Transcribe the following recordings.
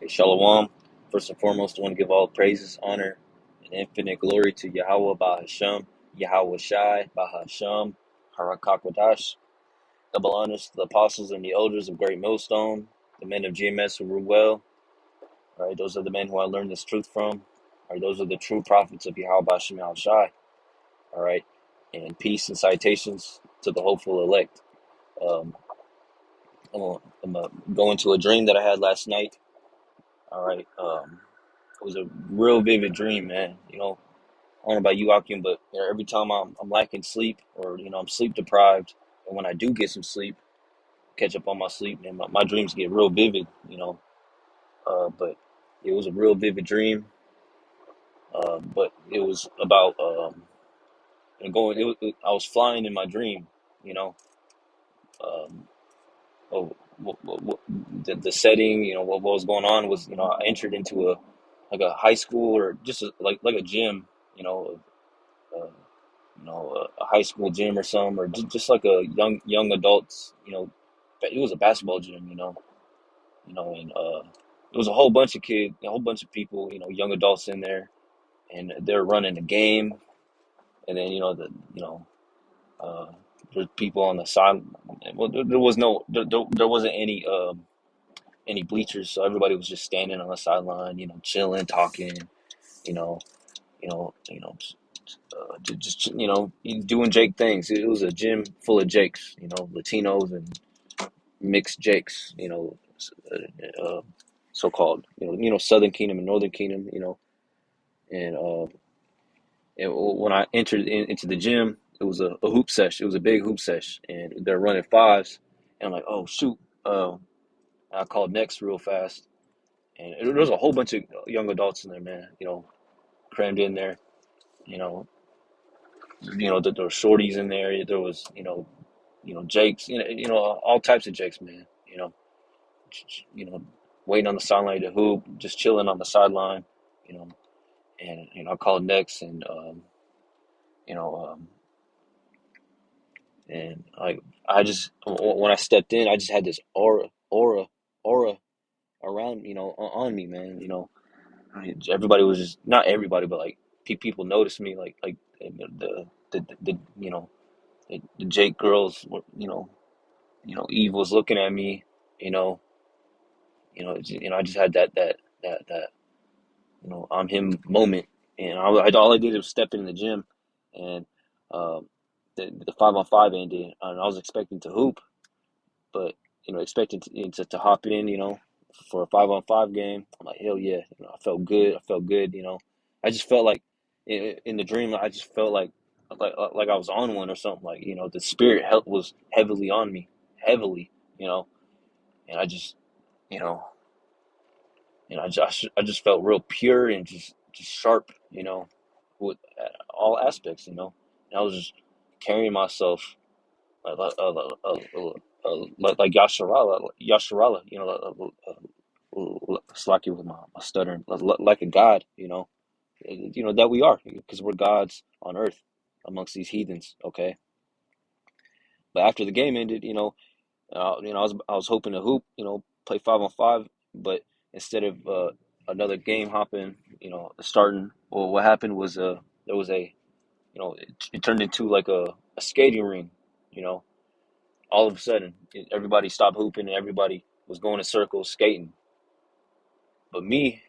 Shalom. First and foremost, I want to give all praises, honor, and infinite glory to Yahweh Bahasham, Yahweh Shai, Bahasham, Harakakwadash. Double honors to the apostles and the elders of Great Millstone, the men of GMS who rule well. All right, those are the men who I learned this truth from. All right, those are the true prophets of Yahweh Bahasham Yahweh Shai. All right, and peace and citations to the hopeful elect. Um, I'm gonna go into a dream that I had last night. All right. It was a real vivid dream, man. I don't know about you, Akim, but every time I'm lacking sleep or I'm sleep deprived, and when I do get some sleep, catch up on my sleep, man, my dreams get real vivid. But it was a real vivid dream. But it was about going. I was flying in my dream. You know, um, oh, the setting. What was going on was I entered into a high school or just like a gym. You know, uh, a high school gym or something, or just like a young adults. It was a basketball gym. And it was a whole bunch of kids, a whole bunch of people, young adults in there, and they're running a game, and then uh, there's people on the side. Well, there was no, there wasn't any bleachers, so everybody was just standing on the sideline, chilling, talking, you know, just doing Jake things. It was a gym full of Jakes, Latinos and mixed Jakes, so called, Southern Kingdom and Northern Kingdom, and when I entered into the gym, it was a hoop sesh. It was a big hoop sesh, and they're running fives, and I'm like, oh shoot, I called next real fast, and there was a whole bunch of young adults in there, man, crammed in there, you know, there were shorties in there. There was, Jakes, all types of Jakes, man. You know, waiting on the sideline to hoop, just chilling on the sideline, you know. And I called next, and you know, um, and I just when I stepped in, I just had this aura around, on me, man. Everybody was just not everybody, but like people noticed me, like the the Jake girls were, Eve was looking at me, you know, I just had that I'm him moment, and all I did was step in the gym, and um, the 5-on-5 ended, and I was expecting to hoop, but expecting to hop in, for a 5-on-5 game. I'm like, hell yeah, I felt good. I felt good, I just felt like in the dream, I just felt like I was on one or something. Like the spirit help was heavily on me, heavily, and I just you know. I just felt real pure and just sharp, with all aspects, And I was just carrying myself like Yasharala, slacky with my stuttering, like a god, that we are, because we're gods on earth amongst these heathens, okay? But after the game ended, I was hoping to hoop, play 5-on-5, but instead of another game hopping, starting, well, what happened was there was it turned into like a skating ring, you know. All of a sudden, everybody stopped hooping and everybody was going in circles skating. But me,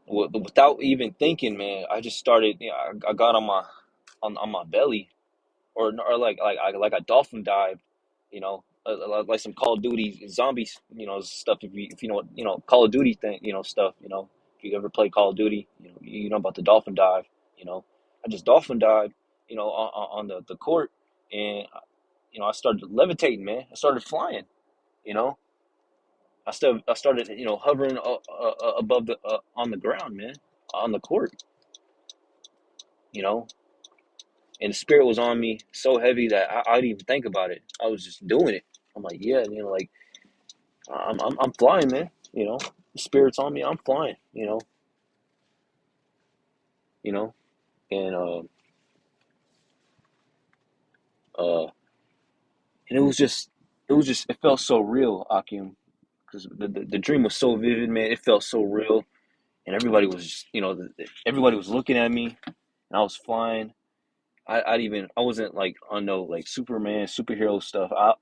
without even thinking, man, I just started. I got on my belly, or like a dolphin dive, like some Call of Duty zombies, stuff. If you know what Call of Duty thing, stuff. If you ever play Call of Duty, you know about the dolphin dive. You know, I just dolphin dived, on the court, and I started levitating, man. I started flying. You know, I started hovering above the on the ground, man, on the court. You know, and the spirit was on me so heavy that I didn't even think about it. I was just doing it. I'm like, yeah, like I'm flying, man. The spirit's on me. I'm flying. You know, and uh, and it was just, it felt so real, Akim, because the dream was so vivid, man. It felt so real, and everybody was just, everybody was looking at me, and I was flying. I wasn't like on no like Superman superhero stuff. I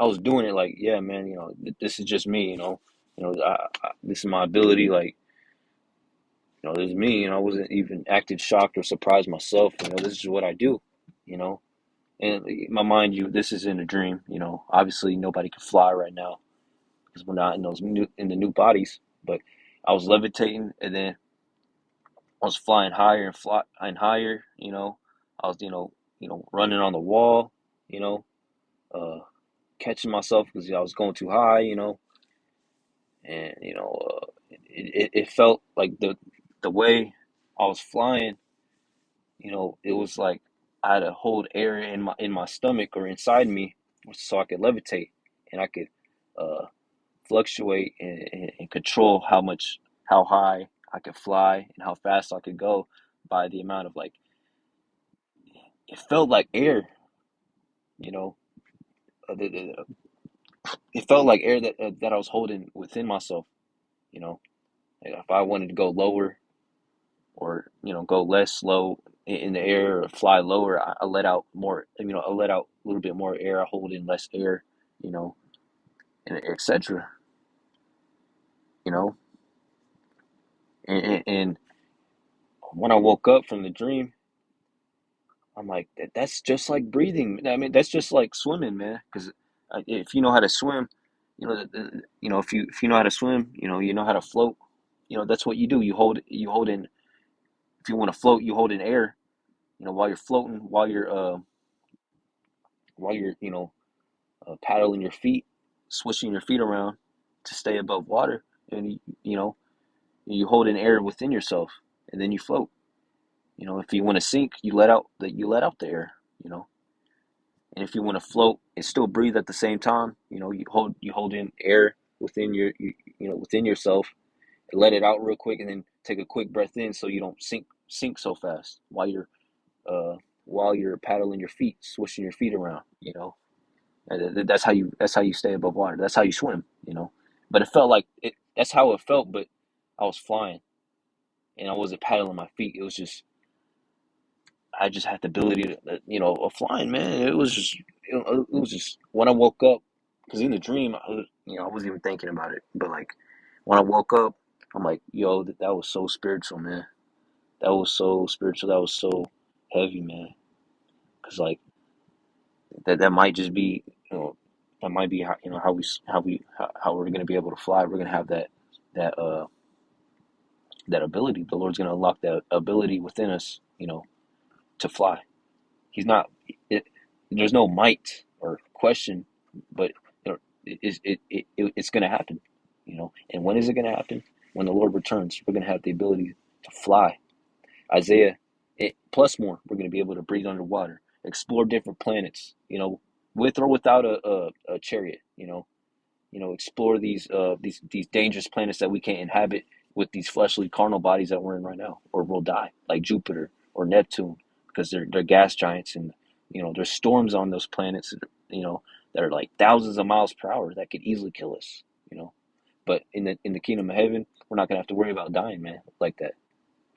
was doing it like, yeah, man. This is just me. This is my ability. Like, this is me. I wasn't even acting shocked or surprised myself. This is what I do. You know, and my mind you, this is in a dream. Obviously nobody can fly right now because we're not in those in the new bodies. But I was levitating, and then I was flying higher and fly and higher. I was running on the wall. You know, uh, catching myself because I was going too high. And it felt like the way I was flying. It was like I had to hold air in my stomach or inside me, so I could levitate and I could uh, fluctuate and control how high I could fly and how fast I could go by the amount of like it felt like air, you know. It felt like air that I was holding within myself, you know. Like if I wanted to go lower or go less slow in the air or fly lower, I let out more. I let out a little bit more air. I hold in less air, you know, and etc. You know, and when I woke up from the dream, I'm like, that's just like breathing. I mean, that's just like swimming, man. Because if you know how to swim, if you know how to swim, you know how to float. That's what you do. You hold in. If you want to float, you hold in air. While you're floating, while you're paddling your feet, swishing your feet around to stay above water, and you hold in air within yourself, and then you float. If you want to sink, you let out the air. You know, and if you want to float and still breathe at the same time, you hold in air within within yourself, and let it out real quick, and then take a quick breath in so you don't sink so fast uh while you're paddling your feet, swishing your feet around. That's how you stay above water. That's how you swim. But it felt like it. That's how it felt. But I was flying, and I wasn't paddling my feet. It was just I just had the ability of flying, man. It was just when I woke up, because in the dream, I wasn't even thinking about it. But like when I woke up, I'm like, yo, that was so spiritual, man. That was so spiritual. That was so heavy, man. Because like that might just be, that might be how we're gonna be able to fly. We're gonna have that that ability. The Lord's gonna unlock that ability within us, to fly. He's not. It, there's no might or question, but it's gonna happen. And when is it gonna happen? When the Lord returns, we're gonna have the ability to fly. Isaiah, plus more. We're gonna be able to breathe underwater, explore different planets. With or without a chariot. Explore these dangerous planets that we can't inhabit with these fleshly carnal bodies that we're in right now, or we'll die, like Jupiter or Neptune, because they're gas giants, and there's storms on those planets, that are like thousands of miles per hour that could easily kill us. But in the kingdom of heaven, we're not gonna have to worry about dying, man, like that.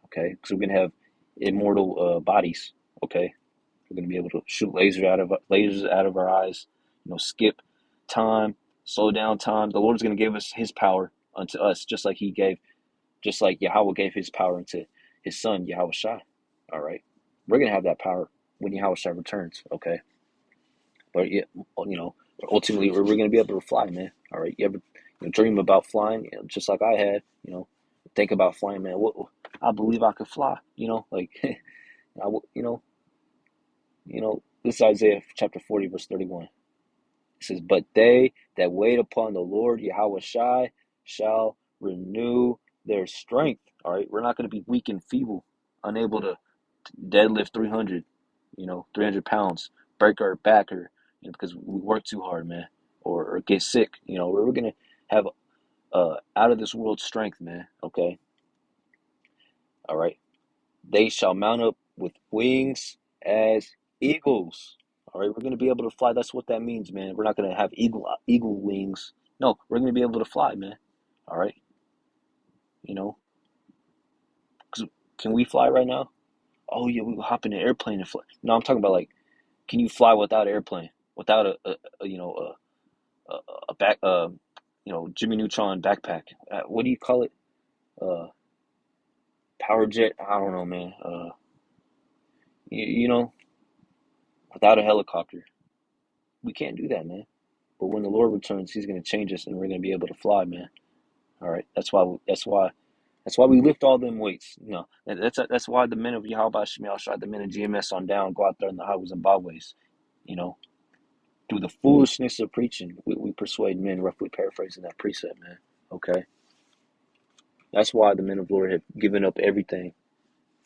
Okay, because we're gonna have immortal bodies. Okay, we're going to be able to shoot lasers out of our eyes, skip time, slow down time. The Lord's going to give us His power unto us, just like Yahweh gave His power unto His Son Yahweh Shai. All right, we're going to have that power when Yahweh Shai returns. Okay, but yeah, ultimately we're going to be able to fly, man. All right, you ever dream about flying, just like I had, think about flying, man. I believe I could fly, like I, this is Isaiah chapter 40, verse 31. It says, but they that wait upon the Lord, Yahweh Shai, shall renew their strength. All right. We're not going to be weak and feeble, unable to deadlift 300 pounds, break our back, or, because we work too hard, man, or get sick. We're going to have out of this world strength, man. Okay. All right. They shall mount up with wings as eagles. All right, we're going to be able to fly. That's what that means, man. We're not going to have eagle wings. No, we're gonna be able to fly, man. All right, you know, 'cause can we fly right now? Oh yeah, we will hop in an airplane and fly. No, I'm talking about like, can you fly without an airplane, without a, a back Jimmy Neutron backpack? What do you call it? Uh, Power jet? I don't know, man. You know, without a helicopter, we can't do that, man. But when the Lord returns, He's gonna change us, and we're gonna be able to fly, man. All right, that's why we lift all them weights. You know, and that's why the men of Yahweh Shemiel Shai, the men of GMS on down, go out there in the highways and byways. You know, through the foolishness of preaching, we persuade men. Roughly paraphrasing that precept, man. Okay, that's why the men of the Lord have given up everything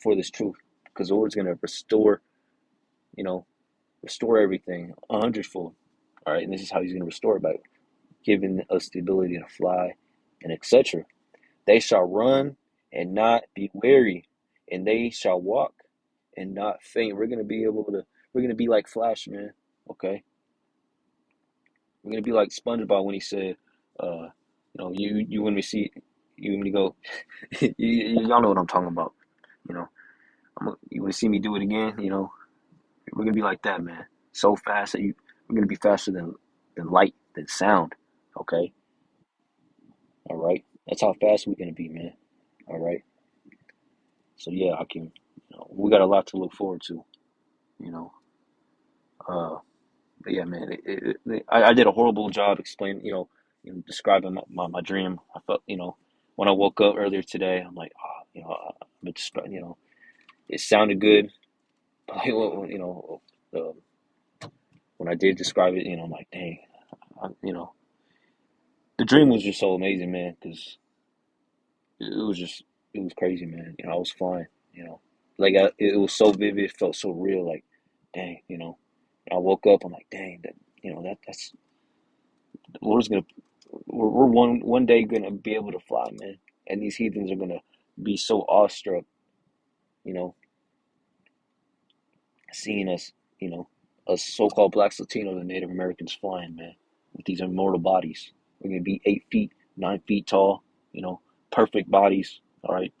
for this truth, because the Lord's gonna restore, you know, restore everything a hundredfold. All right, and this is how He's gonna restore it by giving us the ability to fly, and etc. They shall run and not be weary, and they shall walk and not faint. We're gonna be like Flash, man. Okay, we're gonna be like SpongeBob when he said, you when we see you when you go, y'all know what I'm talking about. You know, you want to see me do it again. You know, we're gonna be like that, man. So fast that we're gonna be faster than light, than sound. Okay, all right. That's how fast we're gonna be, man. All right. So yeah, we got a lot to look forward to. You know, uh, but yeah, man, I did a horrible job explaining, describing my dream. I felt, when I woke up earlier today, I'm like, I'm just, it sounded good, but like, uh, when I did describe it, I'm like, dang, I, you know, the dream was just so amazing, man, because it was crazy, man. I was flying, like it was so vivid, it felt so real, like, dang, I woke up, I'm like, dang, that's the Lord's gonna, we're one day gonna be able to fly, man, and these heathens are gonna be so awestruck, you know, seeing us, us so-called blacks, Latinos, and Native Americans flying, man, with these immortal bodies. We're gonna be 8 feet, 9 feet tall, perfect bodies, all right,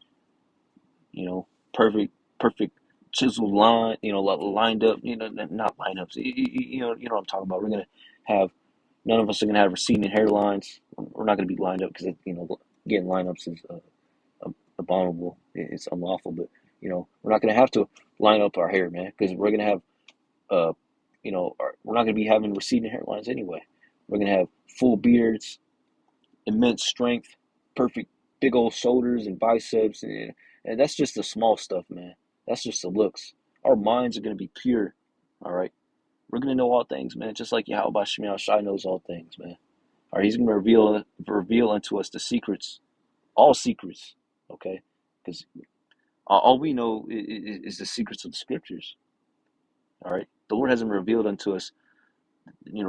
perfect, perfect chiseled line, lined up, not lineups, you know what I'm talking about. We're gonna have none of us are gonna have receding hairlines. We're not gonna be lined up because getting lineups is abominable. It's unlawful, but we're not gonna have to line up our hair, man, because we're gonna have uh, we're not gonna be having receding hairlines anyway. We're gonna have full beards, immense strength, perfect big old shoulders and biceps, and that's just the small stuff, man. That's just the looks. Our minds are gonna be pure. All right, we're gonna know all things, man. Just like Yahweh Shemiel Shai knows all things, man. All right, He's gonna reveal unto us the secrets, all secrets. Okay, because all we know is the secrets of the scriptures. All right, the Lord hasn't revealed unto us,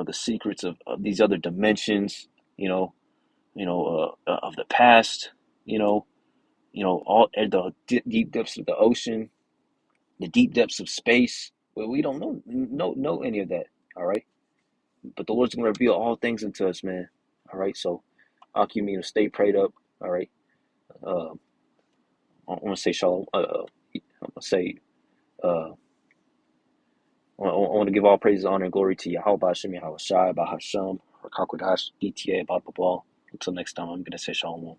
the secrets of these other dimensions. Of the past. You know, all at the deep depths of the ocean, the deep depths of space. Well, we don't know any of that. All right, but the Lord's gonna reveal all things into us, man. All right, so I'll keep me to stay prayed up. All right, uh, I want to say shalom. I'm gonna say uh, I want to give all praise, honor, and glory to Yahweh, Hashem, Yahweh Shai, Bahasham, Rakakwadash, DTA, blah blah blah. Until next time, I'm gonna say shalom.